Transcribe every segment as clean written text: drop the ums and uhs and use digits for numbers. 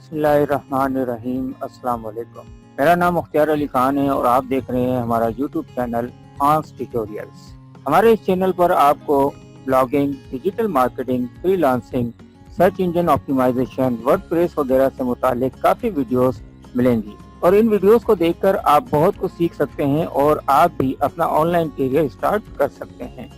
बिस्मिल्लाहिर्रहमानिर्रहीम। अस्सलाम वालेकुम। मेरा नाम मुख्तियार अली खान है और आप देख रहे हैं हमारा यूट्यूब चैनल खान्स ट्यूटोरियल्स। हमारे इस चैनल पर आपको blogging, digital marketing, freelancing, search engine optimisation, WordPress वगैरह से मुतालिक काफ़ी वीडियोस मिलेंगी और इन वीडियोस को देखकर आप बहुत कुछ सीख सकते हैं और आप भी अपना ऑनलाइन करियर स्टार्ट कर सकते हैं।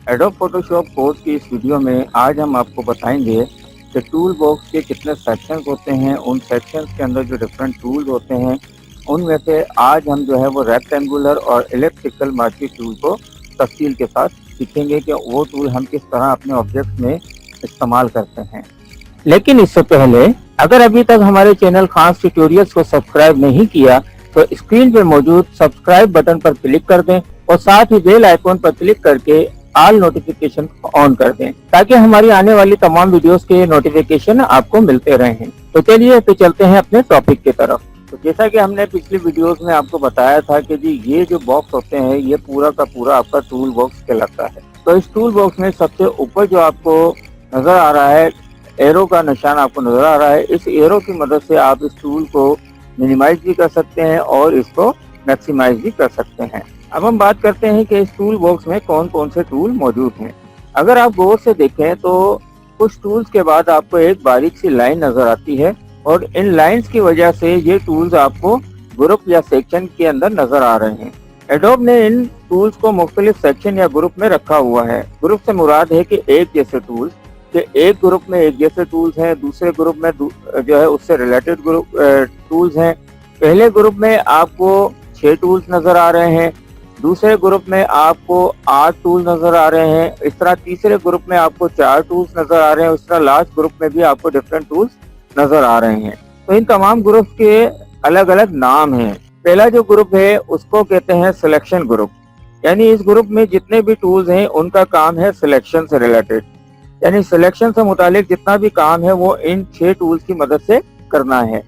एडोब फोटोशॉप कोर्स की इस वीडियो में आज हम आपको बताएंगे कि टूल बॉक्स के कितने सेक्शंस होते हैं, उन सेक्शंस के अंदर जो डिफरेंट टूल्स होते हैं उनमें से आज हम जो है वो रेक्टेंगुलर और इलेप्टिकल मार्की टूल को तफसील के साथ सीखेंगे कि वो टूल हम किस तरह अपने ऑब्जेक्ट में इस्तेमाल करते हैं। लेकिन इससे पहले अगर अभी तक हमारे चैनल खान्स ट्यूटोरियल्स को सब्सक्राइब नहीं किया तो स्क्रीन पर मौजूद सब्सक्राइब बटन पर क्लिक कर दें और साथ ही बेल आइकॉन पर क्लिक करके ऑल नोटिफिकेशन ऑन कर दें ताकि हमारी आने वाली तमाम वीडियोस के नोटिफिकेशन आपको मिलते रहें। तो चलिए तो चलते हैं अपने टॉपिक की तरफ। तो जैसा कि हमने पिछली वीडियोस में आपको बताया था कि जी ये जो बॉक्स होते हैं ये पूरा का पूरा आपका टूल बॉक्स कहलाता है। तो इस टूल बॉक्स में सबसे ऊपर जो आपको नजर आ रहा है, एरो का निशान आपको नजर आ रहा है, इस एरो की मदद से आप इस टूल को मिनिमाइज भी कर सकते हैं और इसको मैक्सिमाइज भी कर सकते हैं। अब हम बात करते हैं कि इस टूल बॉक्स में कौन कौन से टूल मौजूद हैं। अगर आप गौर से देखें तो कुछ टूल्स के बाद आपको एक बारीक सी लाइन नजर आती है और इन लाइंस की वजह से ये टूल्स आपको ग्रुप या सेक्शन के अंदर नजर आ रहे हैं। एडोब ने इन टूल्स को मुख्तलिफ सेक्शन या ग्रुप में रखा हुआ है। ग्रुप से मुराद है कि एक जैसे टूल्स, कि एक ग्रुप में एक जैसे टूल्स हैं, दूसरे ग्रुप में जो है उससे रिलेटेड ग्रुप टूल्स हैं। पहले ग्रुप में आपको 6 टूल्स नजर आ रहे हैं, दूसरे ग्रुप में आपको 8 टूल नजर आ रहे हैं, इस तरह तीसरे ग्रुप में आपको 4 टूल्स नजर आ रहे हैं, इस तरह लास्ट ग्रुप में भी आपको डिफरेंट टूल्स नजर आ रहे हैं। तो इन तमाम ग्रुप के अलग अलग नाम हैं। पहला जो ग्रुप है उसको कहते हैं सिलेक्शन ग्रुप, यानी इस ग्रुप में जितने भी टूल्स हैं उनका काम है सिलेक्शन से रिलेटेड, यानी सिलेक्शन से मुतालिक जितना भी काम है वो इन 6 टूल्स की मदद से करना है।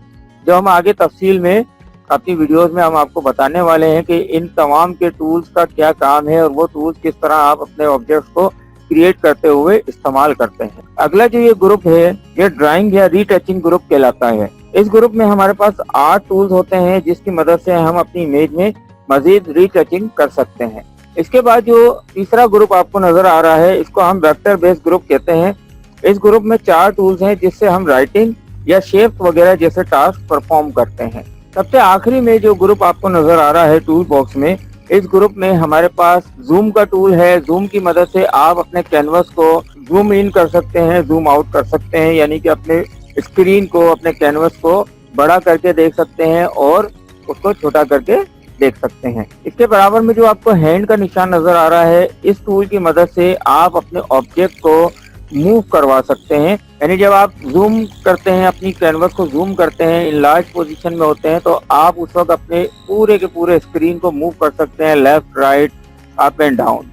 जो हम आगे तफसील में अपनी वीडियोस में हम आपको बताने वाले हैं कि इन तमाम के टूल्स का क्या काम है और वो टूल्स किस तरह आप अपने ऑब्जेक्ट्स को क्रिएट करते हुए इस्तेमाल करते हैं। अगला जो ये ग्रुप है ये ड्राइंग या रीटचिंग ग्रुप कहलाता है। इस ग्रुप में हमारे पास 8 टूल्स होते हैं जिसकी मदद से हम अपनी इमेज में मजीद रीटचिंग कर सकते हैं। इसके बाद जो तीसरा ग्रुप आपको नजर आ रहा है इसको हम वेक्टर बेस्ड ग्रुप कहते हैं। इस ग्रुप में 4 टूल्स हैं जिससे हम राइटिंग या शेप वगैरह जैसे टास्क परफॉर्म करते हैं। सबसे आखिरी में जो ग्रुप आपको नजर आ रहा है टूल बॉक्स में, इस ग्रुप में हमारे पास जूम का टूल है। जूम की मदद से आप अपने कैनवस को जूम इन कर सकते हैं, जूम आउट कर सकते हैं, यानी कि अपने स्क्रीन को, अपने कैनवस को बड़ा करके देख सकते हैं और उसको छोटा करके देख सकते हैं। इसके बराबर में जो आपको हैंड का निशान नजर आ रहा है, इस टूल की मदद से आप अपने ऑब्जेक्ट को मूव करवा सकते हैं, यानी जब आप जूम करते हैं, अपनी कैनवस को जूम करते हैं, इन लार्ज पोजीशन में होते हैं, तो आप उस वक्त अपने पूरे के पूरे स्क्रीन को मूव कर सकते हैं, left, right, up and down.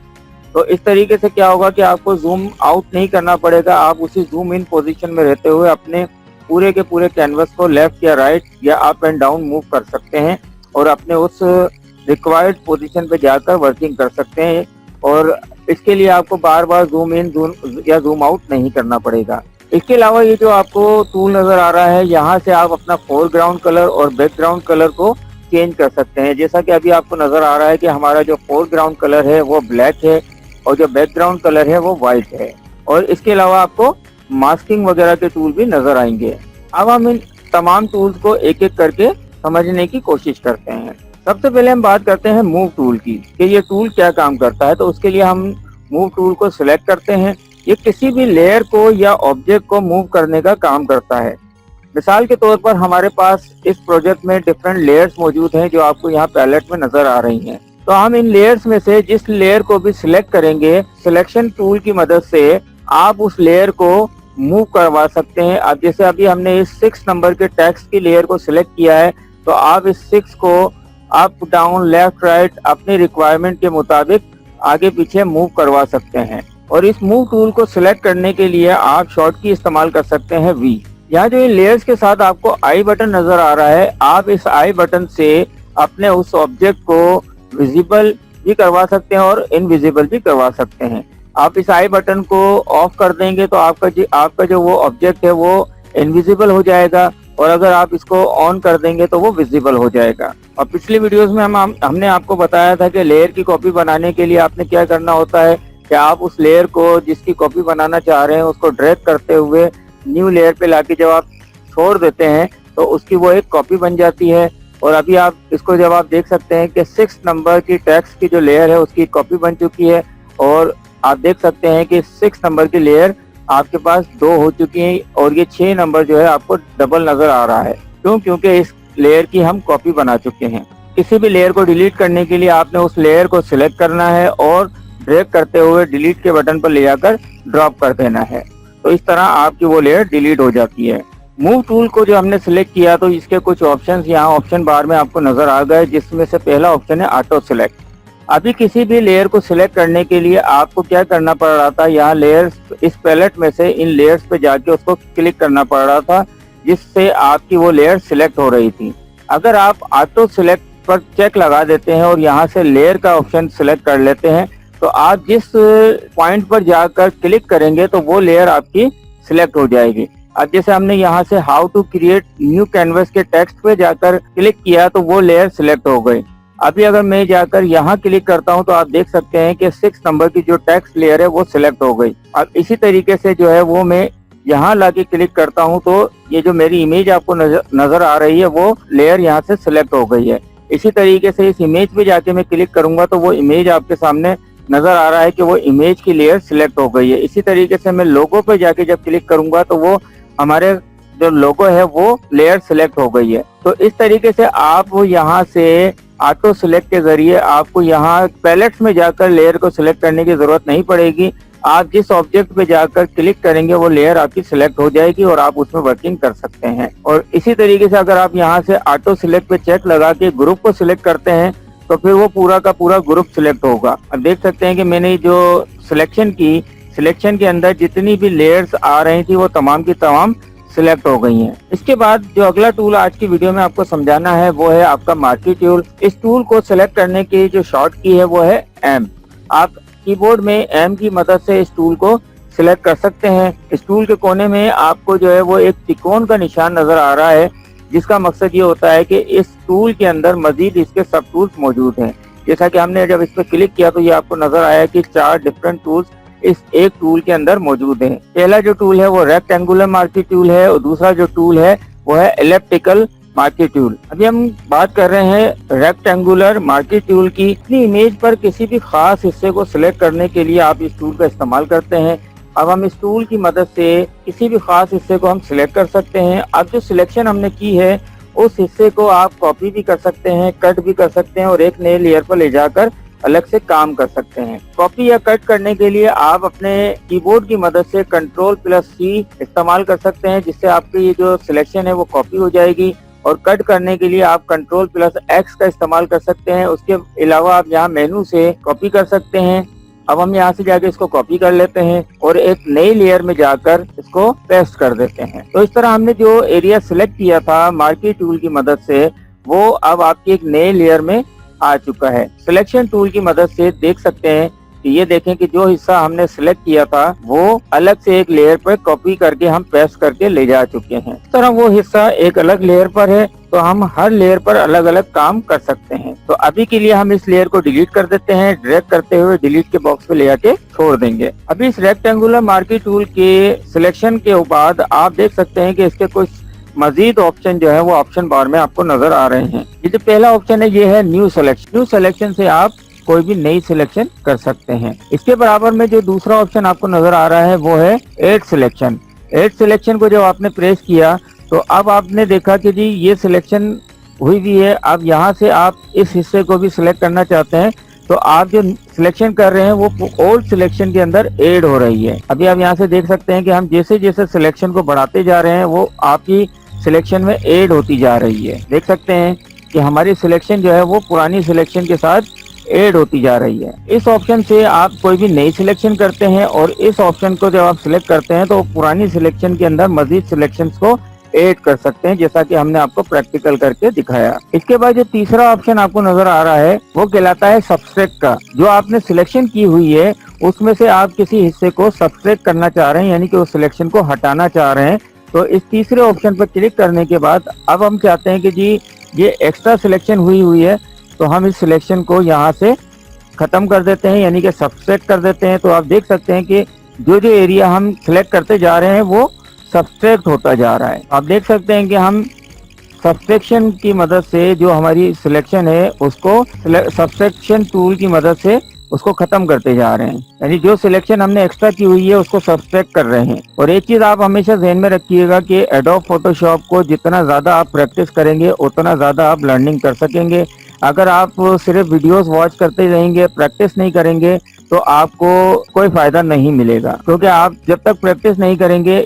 तो इस तरीके से क्या होगा कि आपको जूम आउट नहीं करना पड़ेगा, आप उसी जूम इन पोजीशन में रहते हुए अपने पूरे के पूरे कैनवस को लेफ्ट या राइट या अप एंड डाउन मूव कर सकते हैं और अपने उस रिक्वायर्ड पोजीशन पे जाकर वर्किंग कर सकते हैं और इसके लिए आपको बार बार जूम इन या जूम आउट नहीं करना पड़ेगा। इसके अलावा ये जो आपको टूल नजर आ रहा है, यहाँ से आप अपना फोरग्राउंड कलर और बैकग्राउंड कलर को चेंज कर सकते हैं। जैसा कि अभी आपको नजर आ रहा है कि हमारा जो फोरग्राउंड कलर है वो ब्लैक है और जो बैकग्राउंड कलर है वो व्हाइट है, और इसके अलावा आपको मास्किंग वगैरह के टूल भी नजर आएंगे। अब हम इन तमाम टूल्स को एक एक करके समझने की कोशिश करते हैं। सबसे पहले हम बात करते हैं मूव टूल की कि ये टूल क्या काम करता है। तो उसके लिए हम मूव टूल को सिलेक्ट करते हैं। ये किसी भी लेयर को या ऑब्जेक्ट को मूव करने का काम करता है। मिसाल के तौर पर हमारे पास इस प्रोजेक्ट में डिफरेंट लेयर्स मौजूद हैं जो आपको यहाँ पैलेट में नजर आ रही हैं। तो हम इन लेयर्स में से जिस लेयर को भी सिलेक्ट करेंगे, सिलेक्शन टूल की मदद से आप उस लेयर को मूव करवा सकते हैं। अब जैसे अभी हमने इस 6 नंबर के टेक्स्ट की लेयर को सिलेक्ट किया है, तो आप इस 6 को अप, डाउन, लेफ्ट, राइट अपनी रिक्वायरमेंट के मुताबिक आगे पीछे मूव करवा सकते हैं। और इस मूव टूल को सिलेक्ट करने के लिए आप शॉर्ट की इस्तेमाल कर सकते हैं V। यहाँ जो इन लेयर्स के साथ आपको आई बटन नजर आ रहा है, आप इस आई बटन से अपने उस ऑब्जेक्ट को विजिबल भी करवा सकते हैं और इनविजिबल भी करवा सकते हैं। आप इस आई बटन को ऑफ कर देंगे तो आपका जो वो ऑब्जेक्ट है वो इनविजिबल हो जाएगा और अगर आप इसको ऑन कर देंगे तो वो विजिबल हो जाएगा। और पिछली वीडियोस में हमने आपको बताया था कि लेयर की कॉपी बनाने के लिए आपने क्या करना होता है कि आप उस लेयर को जिसकी कॉपी बनाना चाह रहे हैं उसको ड्रैग करते हुए न्यू लेयर पे लाके जब आप छोड़ देते हैं तो उसकी वो एक कॉपी बन जाती है। और अभी आप इसको जब आप देख सकते हैं कि 6 नंबर की टेक्स्ट की जो लेयर है उसकी कॉपी बन चुकी है और आप देख सकते हैं कि 6 नंबर की लेयर आपके पास 2 हो चुकी है और ये 6 नंबर जो है आपको डबल नजर आ रहा है। क्यों? क्योंकि इस लेयर की हम कॉपी बना चुके हैं। किसी भी लेयर को डिलीट करने के लिए आपने उस लेयर को सिलेक्ट करना है और ड्रैग करते हुए डिलीट के बटन पर ले जाकर ड्रॉप कर देना है, तो इस तरह आपकी वो लेयर डिलीट हो जाती है। मूव टूल को जो हमने सिलेक्ट किया तो इसके कुछ ऑप्शंस यहाँ ऑप्शन बार में आपको नजर आ गए, जिसमें से पहला ऑप्शन है ऑटो सिलेक्ट। अभी किसी भी लेयर को सिलेक्ट करने के लिए आपको क्या करना पड़ रहा था, यहाँ लेयर्स, इस पैलेट में से इन लेयर्स पे जाके उसको क्लिक करना पड़ रहा था जिससे आपकी वो लेयर सिलेक्ट हो रही थी। अगर आप ऑटो सिलेक्ट पर चेक लगा देते हैं और यहाँ से लेयर का ऑप्शन सिलेक्ट कर लेते हैं तो आप जिस पॉइंट पर जाकर क्लिक करेंगे तो वो लेयर आपकी सिलेक्ट हो जाएगी। अब जैसे हमने यहाँ से how to create new canvas के टेक्स्ट पे जाकर क्लिक किया तो वो लेयर सिलेक्ट हो गई। अभी अगर मैं जाकर यहाँ क्लिक करता हूँ तो आप देख सकते हैं कि 6 नंबर की जो टेक्स्ट लेयर है वो सिलेक्ट हो गई। अब इसी तरीके से जो है वो मैं यहाँ लाके क्लिक करता हूँ तो ये जो मेरी इमेज आपको नजर आ रही है वो लेयर यहाँ से सिलेक्ट हो गई है। इसी तरीके से इस इमेज पे जाके मैं क्लिक करूंगा तो वो इमेज आपके सामने नजर आ रहा है कि वो इमेज की लेयर सिलेक्ट हो गई है। इसी तरीके से मैं लोगो पे जाके जब क्लिक करूंगा तो वो हमारे जो लोगो है वो लेयर सिलेक्ट हो गई है। तो इस तरीके से आप यहाँ से ऑटो सिलेक्ट के जरिए आपको यहाँ पैलेट्स में जाकर लेयर को सिलेक्ट करने की जरूरत नहीं पड़ेगी। आप जिस ऑब्जेक्ट पे जाकर क्लिक करेंगे वो लेयर आपकी सिलेक्ट हो जाएगी और आप उसमें वर्किंग कर सकते हैं। और इसी तरीके से अगर आप यहाँ से ऑटो सिलेक्ट पे चेक लगा के ग्रुप को सिलेक्ट करते हैं तो फिर वो पूरा का पूरा ग्रुप सिलेक्ट होगा। अब देख सकते हैं कि मैंने जो सिलेक्शन के अंदर जितनी भी लेयर्स आ रही थी वो तमाम की तमाम सिलेक्ट हो गई हैं। इसके बाद जो अगला टूल आज की वीडियो में आपको समझाना है वो है आपका मार्की टूल। इस टूल को सिलेक्ट करने की जो शॉर्ट की है वो है M। आप कीबोर्ड में M की मदद से इस टूल को सिलेक्ट कर सकते हैं। इस टूल के कोने में आपको जो है वो एक त्रिकोण का निशान नजर आ रहा है जिसका मकसद ये होता है कि इस टूल के अंदर मजीद इसके सब टूल्स मौजूद हैं। जैसा कि हमने जब इस पर क्लिक किया तो ये आपको नजर आया कि 4 डिफरेंट टूल्स इस एक टूल के अंदर मौजूद हैं। पहला जो टूल है वो रेक्टेंगुलर मार्की टूल है और दूसरा जो टूल है वो है एलिप्टिकल मार्की टूल। अभी हम बात कर रहे हैं रेक्टेंगुलर मार्की टूल की। अपनी इमेज पर किसी भी खास हिस्से को सिलेक्ट करने के लिए आप इस टूल का इस्तेमाल करते हैं। अब हम इस टूल की मदद से किसी भी खास हिस्से को हम सिलेक्ट कर सकते हैं। अब जो सिलेक्शन हमने की है उस हिस्से को आप कॉपी भी कर सकते हैं, कट भी कर सकते हैं और एक नए लेयर पर ले जाकर अलग से काम कर सकते हैं। कॉपी या कट करने के लिए आप अपने कीबोर्ड की मदद से Ctrl+C इस्तेमाल कर सकते हैं जिससे आपकी ये जो सिलेक्शन है वो कॉपी हो जाएगी। और कट करने के लिए आप Ctrl+X का इस्तेमाल कर सकते हैं। उसके अलावा आप यहाँ मेनू से कॉपी कर सकते हैं। अब हम यहाँ से जाके इसको कॉपी कर लेते हैं और एक नई लेयर में जाकर इसको पेस्ट कर देते हैं। तो इस तरह हमने जो एरिया सिलेक्ट किया था मार्की टूल की मदद से वो अब आपकी एक नए लेयर में आ चुका है। सिलेक्शन टूल की मदद से देख सकते हैं कि ये देखें कि जो हिस्सा हमने सिलेक्ट किया था वो अलग से एक लेयर पर कॉपी करके हम पेस्ट करके ले जा चुके हैं। इस तरह वो हिस्सा एक अलग लेयर पर है तो हम हर लेयर पर अलग अलग काम कर सकते हैं। तो अभी के लिए हम इस लेयर को डिलीट कर देते हैं। ड्रैग करते हुए डिलीट के बॉक्स पे ले आके छोड़ देंगे। अभी इस रेक्टेंगुलर मार्की टूल के सिलेक्शन के बाद आप देख सकते हैं कि इसके कुछ मजीद ऑप्शन जो है वो ऑप्शन बार में आपको नजर आ रहे हैं। ये जो पहला ऑप्शन है ये है न्यू सिलेक्शन। न्यू सिलेक्शन से आप कोई भी नई सिलेक्शन कर सकते हैं। इसके बराबर में जो दूसरा ऑप्शन आपको नजर आ रहा है वो है ऐड सिलेक्शन। ऐड सिलेक्शन को जब आपने प्रेस किया तो अब आपने देखा कि जी ये सिलेक्शन हुई भी है। अब यहाँ से आप इस हिस्से को भी सिलेक्ट करना चाहते हैं तो आप जो सिलेक्शन कर रहे हैं वो ओल्ड सिलेक्शन के अंदर ऐड हो रही है। अभी आप यहाँ से देख सकते हैं कि हम जैसे जैसे सिलेक्शन को बढ़ाते जा रहे हैं वो आपकी सिलेक्शन में ऐड होती जा रही है। देख सकते हैं कि हमारी सिलेक्शन जो है वो पुरानी सिलेक्शन के साथ ऐड होती जा रही है। इस ऑप्शन से आप कोई भी नई सिलेक्शन करते हैं और इस ऑप्शन को जब आप सिलेक्ट करते हैं तो पुरानी सिलेक्शन के अंदर मजीद सिलेक्शंस को ऐड कर सकते हैं, जैसा कि हमने आपको प्रैक्टिकल करके दिखाया। इसके बाद जो तीसरा ऑप्शन आपको नजर आ रहा है वो कहलाता है सब्सट्रैक्ट का। जो आपने सिलेक्शन की हुई है उसमें से आप किसी हिस्से को सब्सट्रैक्ट करना चाह रहे हैं, यानी कि उस सिलेक्शन को हटाना चाह रहे हैं, तो इस तीसरे ऑप्शन पर क्लिक करने के बाद अब हम चाहते हैं कि जी ये एक्स्ट्रा सिलेक्शन हुई है, तो हम इस सिलेक्शन को यहाँ से खत्म कर देते हैं, यानी कि सब्सट्रैक्ट कर देते हैं। तो आप देख सकते हैं कि जो जो एरिया हम सिलेक्ट करते जा रहे हैं वो सब्सट्रैक्ट होता जा रहा है। आप देख सकते हैं कि हम सब्सट्रैक्शन की मदद से जो हमारी सिलेक्शन है उसको सब्सट्रैक्शन टूल की मदद से उसको खत्म करते जा रहे हैं, यानी जो सिलेक्शन हमने एक्स्ट्रा की हुई है उसको सब्सट्रैक्ट कर रहे हैं। और एक चीज आप हमेशा ध्यान में रखिएगा कि एडोब फोटोशॉप को जितना ज्यादा आप प्रैक्टिस करेंगे उतना ज्यादा आप लर्निंग कर सकेंगे। अगर आप सिर्फ वीडियोस वॉच करते रहेंगे, प्रैक्टिस नहीं करेंगे, तो आपको कोई फायदा नहीं मिलेगा, क्योंकि आप जब तक प्रैक्टिस नहीं करेंगे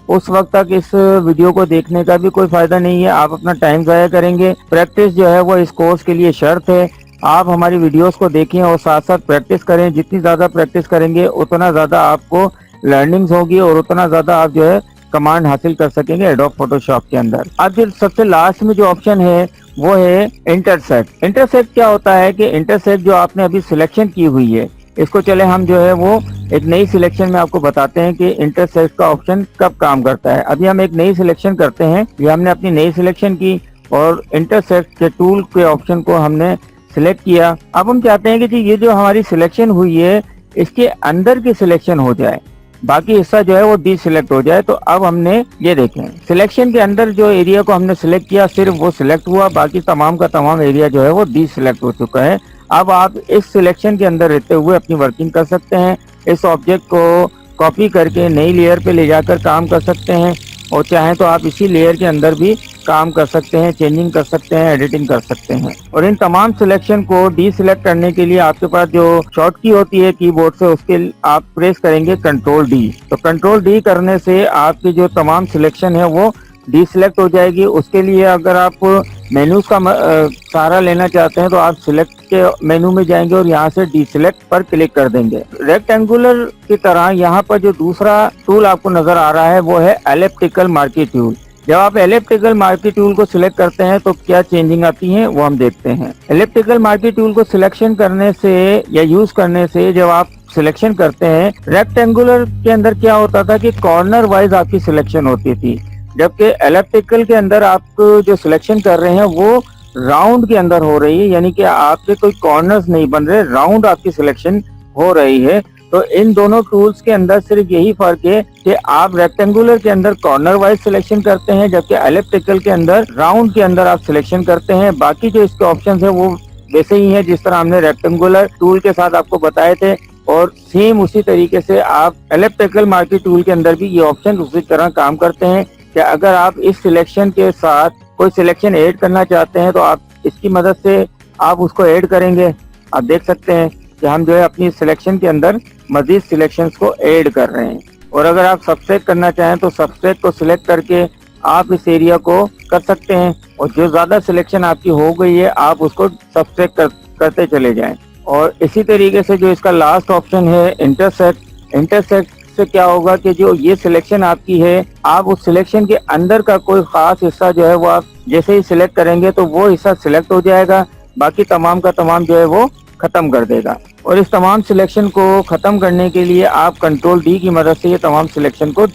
उस वक्त तक इस वीडियो को देखने का भी कोई फायदा नहीं है, आप अपना टाइम जाया करेंगे। प्रैक्टिस जो है वो इस कोर्स के लिए शर्त है। आप हमारी वीडियोस को देखें और साथ साथ प्रैक्टिस करें। जितनी ज्यादा प्रैक्टिस करेंगे उतना ज्यादा आपको लर्निंग्स होगी और उतना ज्यादा आप जो है कमांड हासिल कर सकेंगे एडोब फोटोशॉप के अंदर। अब फिर सबसे लास्ट में जो ऑप्शन है वो है इंटरसेक्ट। इंटरसेक्ट क्या होता है कि इंटरसेक्ट जो आपने अभी सिलेक्शन की हुई है, इसको चले हम जो है वो एक नई सिलेक्शन में आपको बताते हैं कि इंटरसेक्ट का ऑप्शन कब काम करता है। अभी हम एक नई सिलेक्शन करते हैं, ये हमने अपनी नई सिलेक्शन की और इंटरसेक्ट के टूल के ऑप्शन को हमने सिलेक्ट किया। अब हम चाहते हैं कि जी ये जो हमारी सिलेक्शन हुई है इसके अंदर की सिलेक्शन हो जाए, बाकी हिस्सा जो है वो डी सिलेक्ट हो जाए। तो अब हमने ये देखें सिलेक्शन के अंदर जो एरिया को हमने सिलेक्ट किया सिर्फ वो सिलेक्ट हुआ, बाकी तमाम का तमाम एरिया जो है वो डी सिलेक्ट हो चुका है। अब आप इस सिलेक्शन के अंदर रहते हुए अपनी वर्किंग कर सकते हैं। इस ऑब्जेक्ट को कॉपी करके नई लेयर पे ले जाकर काम कर सकते हैं और चाहें तो आप इसी लेयर के अंदर भी काम कर सकते हैं, चेंजिंग कर सकते हैं, एडिटिंग कर सकते हैं। और इन तमाम सिलेक्शन को डी सिलेक्ट करने के लिए आपके पास जो शॉर्ट की होती है कीबोर्ड से, उसके आप प्रेस करेंगे कंट्रोल डी। तो कंट्रोल डी करने से आपकी जो तमाम सिलेक्शन है वो डी सिलेक्ट हो जाएगी। उसके लिए अगर आप मेन्यूज का सहारा लेना चाहते हैं तो आप सिलेक्ट के मेनू में जाएंगे और यहाँ से डी सिलेक्ट पर क्लिक कर देंगे। रेक्टेंगुलर की तरह यहाँ पर जो दूसरा टूल आपको नजर आ रहा है वो है एलिप्टिकल मार्की टूल। जब आप एलिप्टिकल मार्की टूल को सिलेक्ट करते हैं तो क्या चेंजिंग आती है वो हम देखते हैं। एलिप्टिकल मार्की टूल को सिलेक्शन करने से या यूज करने से जब आप सिलेक्शन करते हैं, रेक्टेंगुलर के अंदर क्या होता था कि कॉर्नर वाइज आपकी सिलेक्शन होती थी, जबकि एलिप्टिकल के अंदर आप जो सिलेक्शन कर रहे हैं वो राउंड के अंदर हो रही है, यानी कि आपके कोई कॉर्नर्स नहीं बन रहे, राउंड आपकी सिलेक्शन हो रही है। तो इन दोनों टूल्स के अंदर सिर्फ यही फर्क है कि आप रेक्टेंगुलर के अंदर कॉर्नर वाइज सिलेक्शन करते हैं, जबकि एलिप्टिकल के अंदर राउंड के अंदर आप सिलेक्शन करते हैं। बाकी जो इसके ऑप्शन है वो वैसे ही है जिस तरह हमने रेक्टेंगुलर टूल के साथ आपको बताए थे, और सेम उसी तरीके से आप एलिप्टिकल मार्की टूल के अंदर भी ये ऑप्शन उसी तरह काम करते हैं कि अगर आप इस सिलेक्शन के साथ कोई सिलेक्शन ऐड करना चाहते हैं तो आप इसकी मदद से आप उसको ऐड करेंगे। आप देख सकते हैं कि हम जो है अपनी सिलेक्शन के अंदर मजीद सिलेक्शंस को ऐड कर रहे हैं। और अगर आप सब्सट्रैक्ट करना चाहें तो सब्सट्रैक्ट को सिलेक्ट करके आप इस एरिया को कर सकते हैं, और जो ज्यादा सिलेक्शन आपकी हो गई है आप उसको सब्सट्रैक्ट करते चले जाएं। और इसी तरीके से जो इसका लास्ट ऑप्शन है इंटरसेक्ट से क्या होगा कि जो ये सिलेक्शन आपकी है, आप उस सिलेक्शन के अंदर का कोई खास हिस्सा जो है वो आप जैसे ही सिलेक्ट करेंगे तो वो हिस्सा सिलेक्ट हो जाएगा, बाकी तमाम का तमाम जो है वो खत्म कर देगा। और इस तमाम सिलेक्शन को खत्म करने के लिए आप कंट्रोल डी की मदद से ये तमाम सिलेक्शन को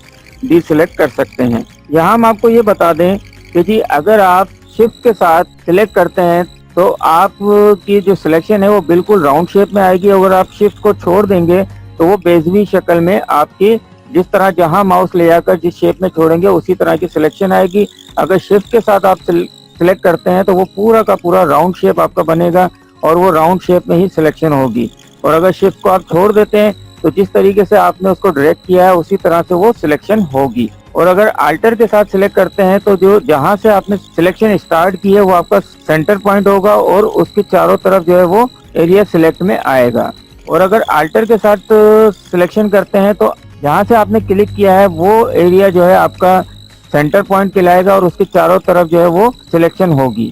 डी सिलेक्ट कर सकते हैं। यहाँ हम आपको ये बता दें कि जी अगर आप शिफ्ट के साथ सिलेक्ट करते हैं तो आपकी जो सिलेक्शन है वो बिल्कुल राउंड शेप में आएगी। अगर आप शिफ्ट को छोड़ देंगे तो वो बेजवी शक्ल में आपकी जिस तरह जहां माउस ले जाकर जिस शेप में छोड़ेंगे उसी तरह की सिलेक्शन आएगी। अगर शिफ्ट के साथ आप सिलेक्ट करते हैं तो वो पूरा का पूरा राउंड शेप आपका बनेगा और वो राउंड शेप में ही सिलेक्शन होगी। और अगर शिफ्ट को आप छोड़ देते हैं तो जिस तरीके से आपने उसको ड्रैग किया है उसी तरह से वो सिलेक्शन होगी। और अगर अल्टर के साथ सिलेक्ट करते हैं तो जो जहां से आपने सिलेक्शन स्टार्ट की है वो आपका सेंटर पॉइंट होगा और उसके चारों तरफ जो है वो एरिया सिलेक्ट में आएगा। और अगर अल्टर के साथ सिलेक्शन करते हैं तो जहां से आपने क्लिक किया है वो एरिया जो है आपका सेंटर पॉइंट कहलाएगा और उसके चारों तरफ जो है वो सिलेक्शन होगी।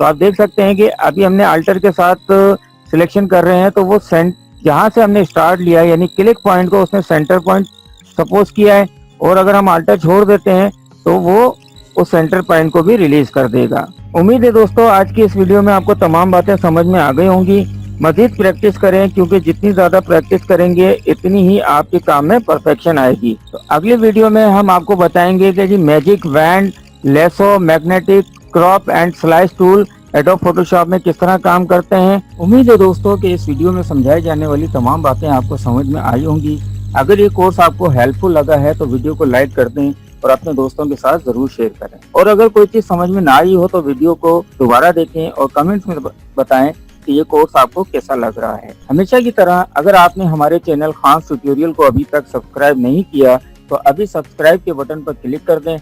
तो आप देख सकते हैं कि अभी हमने अल्टर के साथ सिलेक्शन कर रहे हैं तो वो जहां से हमने स्टार्ट लिया है यानी क्लिक पॉइंट को उसने सेंटर पॉइंट सपोज किया है, और अगर हम अल्टर छोड़ देते हैं तो वो उस सेंटर पॉइंट को भी रिलीज कर देगा। उम्मीद है दोस्तों आज की इस वीडियो में आपको तमाम बातें समझ में आ गई होंगी। मजीद प्रैक्टिस करें, क्योंकि जितनी ज्यादा प्रैक्टिस करेंगे इतनी ही आपके काम में परफेक्शन आएगी। तो अगली वीडियो में हम आपको बताएंगे कि जी magic wand, lasso, magnetic, crop and slice tool Adobe Photoshop में किस तरह काम करते हैं। उम्मीद है दोस्तों कि इस वीडियो में समझाई जाने वाली तमाम बातें आपको समझ में आई होंगी। अगर ये कोर्स आपको हेल्पफुल लगा है तो वीडियो को लाइक कर दें और अपने दोस्तों के साथ जरूर शेयर करें। और अगर कोई चीज समझ में ना आई हो तो वीडियो को दोबारा देखें और कमेंट्स में बताएं कि ये कोर्स आपको कैसा लग रहा है। हमेशा की तरह अगर आपने हमारे चैनल खान्स ट्यूटोरियल को अभी तक सब्सक्राइब नहीं किया तो अभी सब्सक्राइब के बटन पर क्लिक कर दें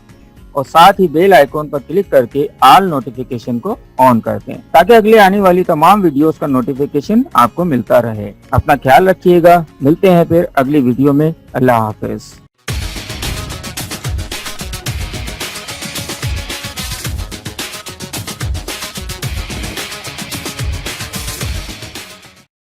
और साथ ही बेल आइकॉन पर क्लिक करके ऑल नोटिफिकेशन को ऑन कर दें, ताकि अगले आने वाली तमाम वीडियोस का नोटिफिकेशन आपको मिलता रहे। अपना ख्याल रखिएगा, मिलते हैं फिर अगली वीडियो में। अल्लाह हाफिज।